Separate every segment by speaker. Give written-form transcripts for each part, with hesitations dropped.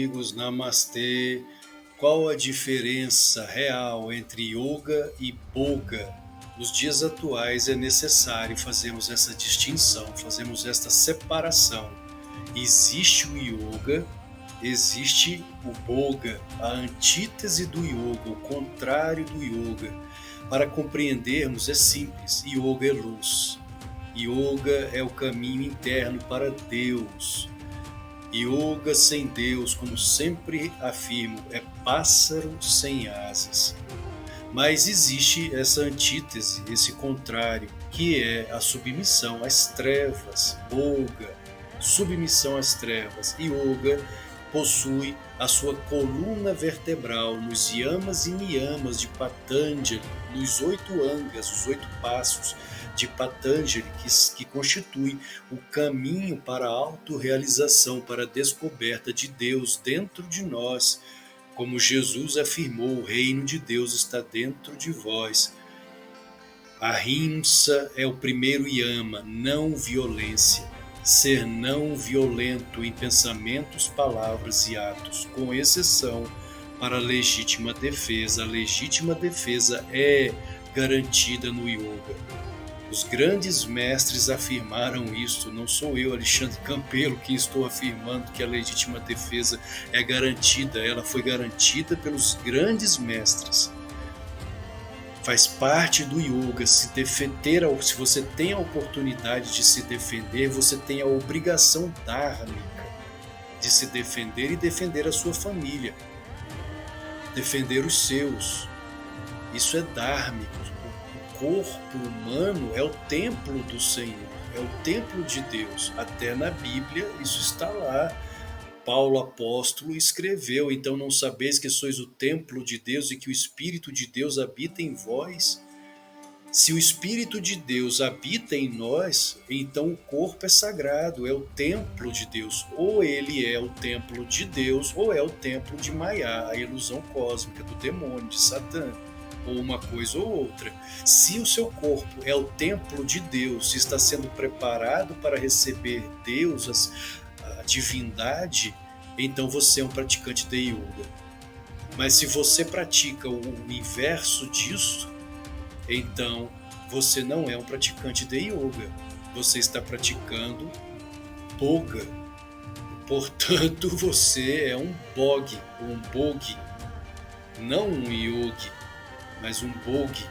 Speaker 1: amigos, namastê. Qual a diferença real entre yoga e boga? Nos dias atuais é necessário fazermos essa distinção, fazermos esta separação. Existe o yoga, existe o boga, a antítese do yoga, o contrário do yoga. Para compreendermos é simples, yoga é luz. Yoga é o caminho interno para Deus. Yoga sem Deus, como sempre afirmo, é pássaro sem asas. Mas existe essa antítese, esse contrário, que é a submissão às trevas, boga, submissão às trevas. Yoga possui a sua coluna vertebral nos yamas e niyamas de Patanjali, nos 8 angas, os 8 passos de Patanjali, que constitui o caminho para a autorrealização, para a descoberta de Deus dentro de nós. Como Jesus afirmou, o reino de Deus está dentro de vós. Ahimsa é o primeiro yama, não violência. Ser não violento em pensamentos, palavras e atos, com exceção para a legítima defesa. A legítima defesa é garantida no yoga. Os grandes mestres afirmaram isso, não sou eu, Alexandre Campelo, que estou afirmando que a legítima defesa é garantida, ela foi garantida pelos grandes mestres. Faz parte do yoga se defender, se você tem a oportunidade de se defender, você tem a obrigação dharmica de se defender e defender a sua família, defender os seus. Isso é dhármico. O corpo humano é o templo do Senhor, é o templo de Deus. Até na Bíblia isso está lá. Paulo apóstolo escreveu: então não sabeis que sois o templo de Deus e que o Espírito de Deus habita em vós? Se o Espírito de Deus habita em nós, então o corpo é sagrado, é o templo de Deus. Ou ele é o templo de Deus, ou é o templo de Maya, a ilusão cósmica do demônio, de Satã, ou uma coisa ou outra. Se o seu corpo é o templo de Deus, se está sendo preparado para receber Deus, a divindade, então você é um praticante de yoga. Mas se você pratica o inverso disso, então você não é um praticante de yoga, você está praticando boga. Portanto, você é um bogi, um bogi, não um yogi, mas um bogi,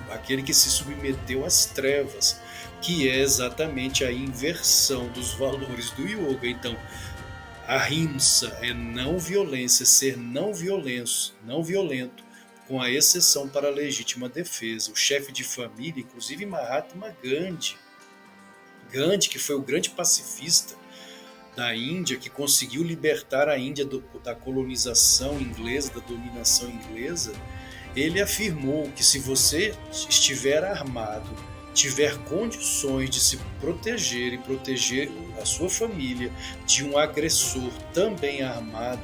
Speaker 1: aquele que se submeteu às trevas, que é exatamente a inversão dos valores do yoga. Então, ahimsa é não violência, ser não violento, com a exceção para a legítima defesa. O chefe de família, inclusive Mahatma Gandhi, que foi o grande pacifista da Índia, que conseguiu libertar a Índia da colonização inglesa, da dominação inglesa, ele afirmou que se você estiver armado, tiver condições de se proteger e proteger a sua família de um agressor também armado,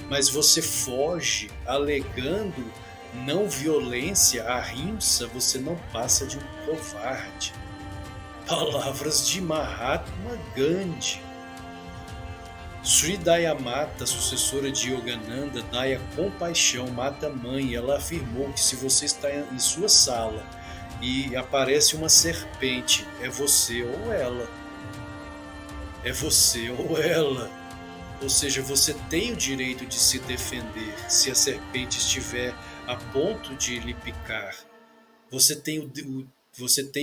Speaker 1: mas você foge alegando não violência, ahimsa, você não passa de um covarde. Palavras de Mahatma Gandhi. Sri Dayamata, sucessora de Yogananda, Daya compaixão, mata mãe. Ela afirmou que se você está em sua sala e aparece uma serpente, é você ou ela. É você ou ela. Ou seja, você tem o direito de se defender se a serpente estiver a ponto de lhe picar. Você tem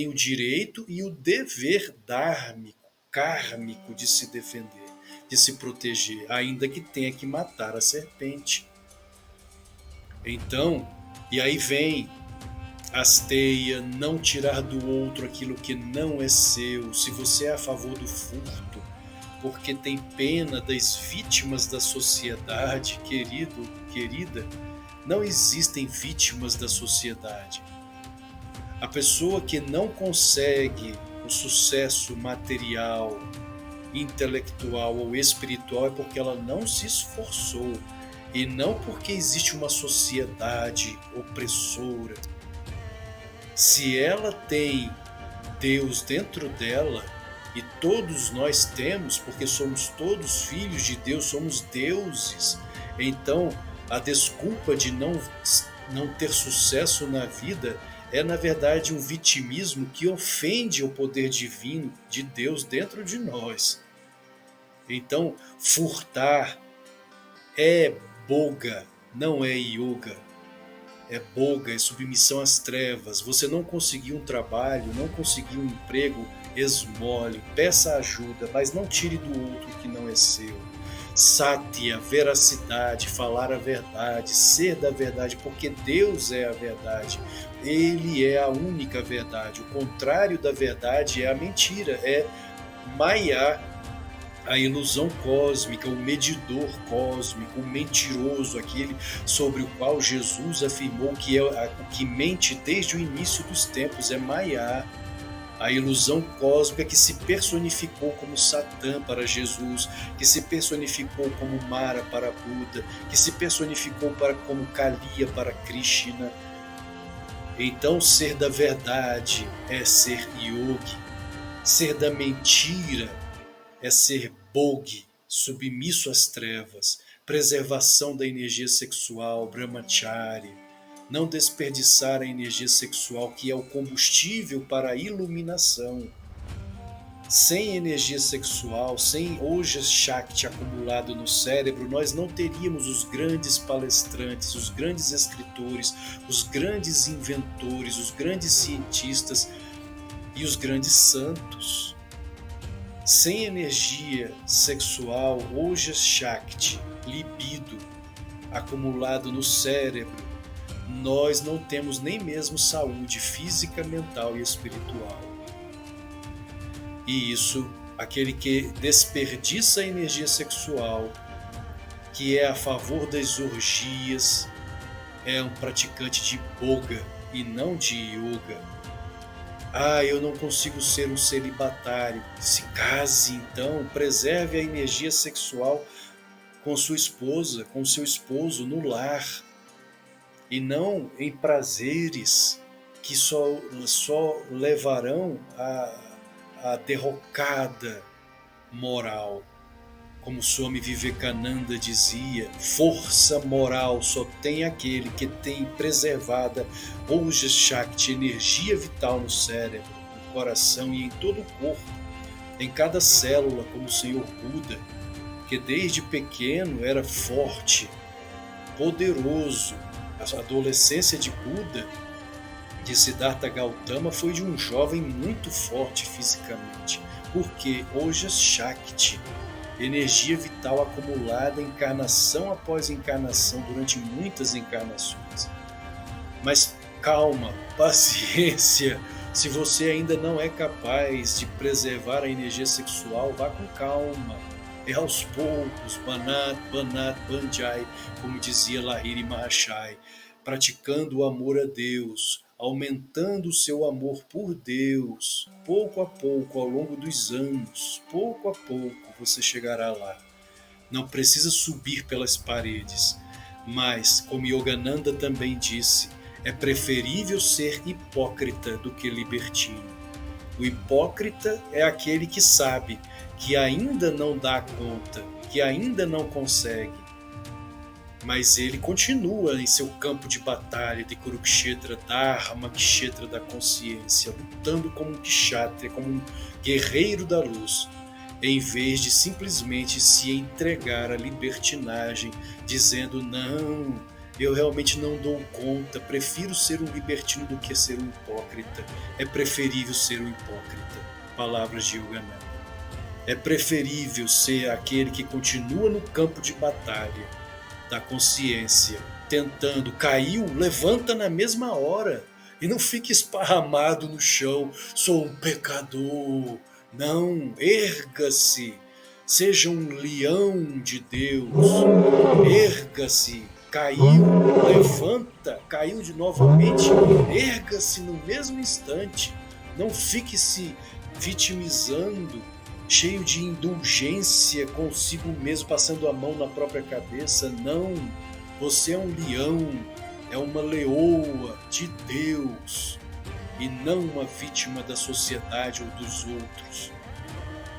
Speaker 1: o direito e o dever dármico, kármico de se defender, de se proteger, ainda que tenha que matar a serpente. Então, e aí vem asteia, não tirar do outro aquilo que não é seu. Se você é a favor do furto, porque tem pena das vítimas da sociedade, querido, querida, não existem vítimas da sociedade. A pessoa que não consegue o sucesso material, intelectual ou espiritual é porque ela não se esforçou e não porque existe uma sociedade opressora. Se ela tem Deus dentro dela, E todos nós temos, porque somos todos filhos de Deus, somos deuses. Então, a desculpa de não ter sucesso na vida é, na verdade, um vitimismo que ofende o poder divino de Deus dentro de nós. Então, furtar é boga, não é yoga. É boga, é submissão às trevas. Você não conseguiu um trabalho, não conseguiu um emprego, esmole, peça ajuda, mas não tire do outro o que não é seu. Satya, veracidade, falar a verdade, ser da verdade, porque Deus é a verdade. Ele é a única verdade. O contrário da verdade é a mentira, é Maya, a ilusão cósmica, o medidor cósmico, o mentiroso, aquele sobre o qual Jesus afirmou que é o que mente desde o início dos tempos, é Maya, a ilusão cósmica que se personificou como Satã para Jesus, que se personificou como Mara para Buda, que se personificou como Kaliya para Krishna. Então, ser da verdade é ser yogi, ser da mentira é ser bogi, submisso às trevas, preservação da energia sexual, brahmachari, não desperdiçar a energia sexual, que é o combustível para a iluminação. Sem energia sexual, sem Oja Shakti acumulado no cérebro, nós não teríamos os grandes palestrantes, os grandes escritores, os grandes inventores, os grandes cientistas e os grandes santos. Sem energia sexual, Oja Shakti, libido, acumulado no cérebro, nós não temos nem mesmo saúde física, mental e espiritual. E isso, aquele que desperdiça a energia sexual, que é a favor das orgias, é um praticante de boga e não de yoga. Eu não consigo ser um celibatário. Se case então, preserve a energia sexual com sua esposa, com seu esposo no lar, e não em prazeres que só levarão à derrocada moral. Como Swami Vivekananda dizia, força moral só tem aquele que tem preservada Oja Shakti, energia vital no cérebro, no coração e em todo o corpo, em cada célula, como o Senhor Buda, que desde pequeno era forte, poderoso. A adolescência de Buda, de Siddhartha Gautama, foi de um jovem muito forte fisicamente, porque Oja Shakti, energia vital acumulada encarnação após encarnação durante muitas encarnações. Mas calma, paciência. Se você ainda não é capaz de preservar a energia sexual, vá com calma. É aos poucos, Banat, Banjai, como dizia Lahiri Mahashai, praticando o amor a Deus, aumentando o seu amor por Deus, pouco a pouco, ao longo dos anos, pouco a pouco você chegará lá. Não precisa subir pelas paredes, mas, como Yogananda também disse, é preferível ser hipócrita do que libertino. O hipócrita é aquele que sabe que ainda não dá conta, que ainda não consegue, mas ele continua em seu campo de batalha de Kurukshetra, Dharma Kshetra da consciência, lutando como um kshatriya, como um guerreiro da luz, em vez de simplesmente se entregar à libertinagem, dizendo: não, eu realmente não dou conta, prefiro ser um libertino do que ser um hipócrita. É preferível ser um hipócrita. Palavras de Yogananda. É preferível ser aquele que continua no campo de batalha da consciência, tentando, caiu, levanta na mesma hora e não fique esparramado no chão, sou um pecador. Não, erga-se, seja um leão de Deus, erga-se, caiu, levanta, caiu de novamente, erga-se no mesmo instante, não fique se vitimizando, cheio de indulgência consigo mesmo, passando a mão na própria cabeça. Não, você é um leão, é uma leoa de Deus e não uma vítima da sociedade ou dos outros.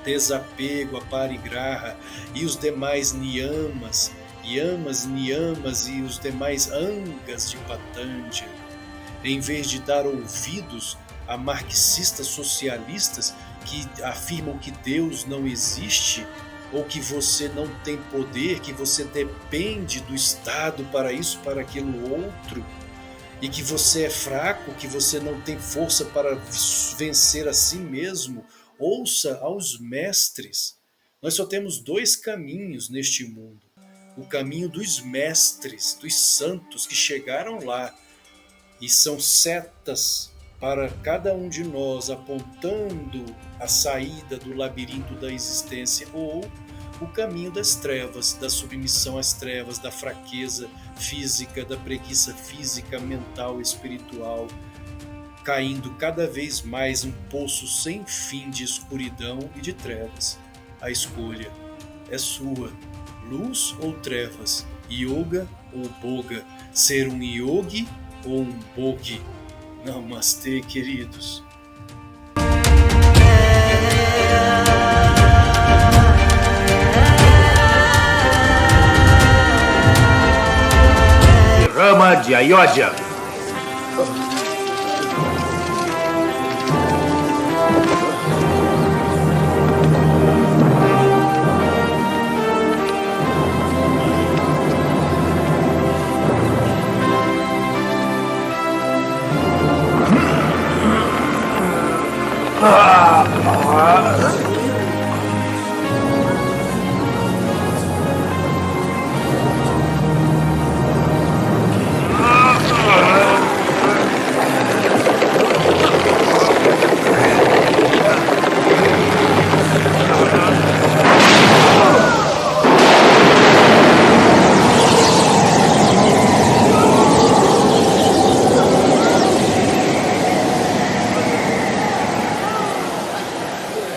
Speaker 1: desapego, aparigraha, e os demais niyamas, yamas, niyamas e os demais angas de Patanjali, em vez de dar ouvidos a marxistas socialistas que afirmam que Deus não existe, ou que você não tem poder, que você depende do Estado para isso, para aquilo outro, e que você é fraco, que você não tem força para vencer a si mesmo. Ouça aos mestres. Nós só temos dois caminhos neste mundo. O caminho dos mestres, dos santos que chegaram lá e são setas para cada um de nós, apontando a saída do labirinto da existência, ou o caminho das trevas, da submissão às trevas, da fraqueza física, da preguiça física, mental, espiritual, caindo cada vez mais um poço sem fim de escuridão e de trevas. A escolha é sua, luz ou trevas, yoga ou boga, ser um yogi ou um bogi. Namastê, queridos.
Speaker 2: Rama de Ayodhya.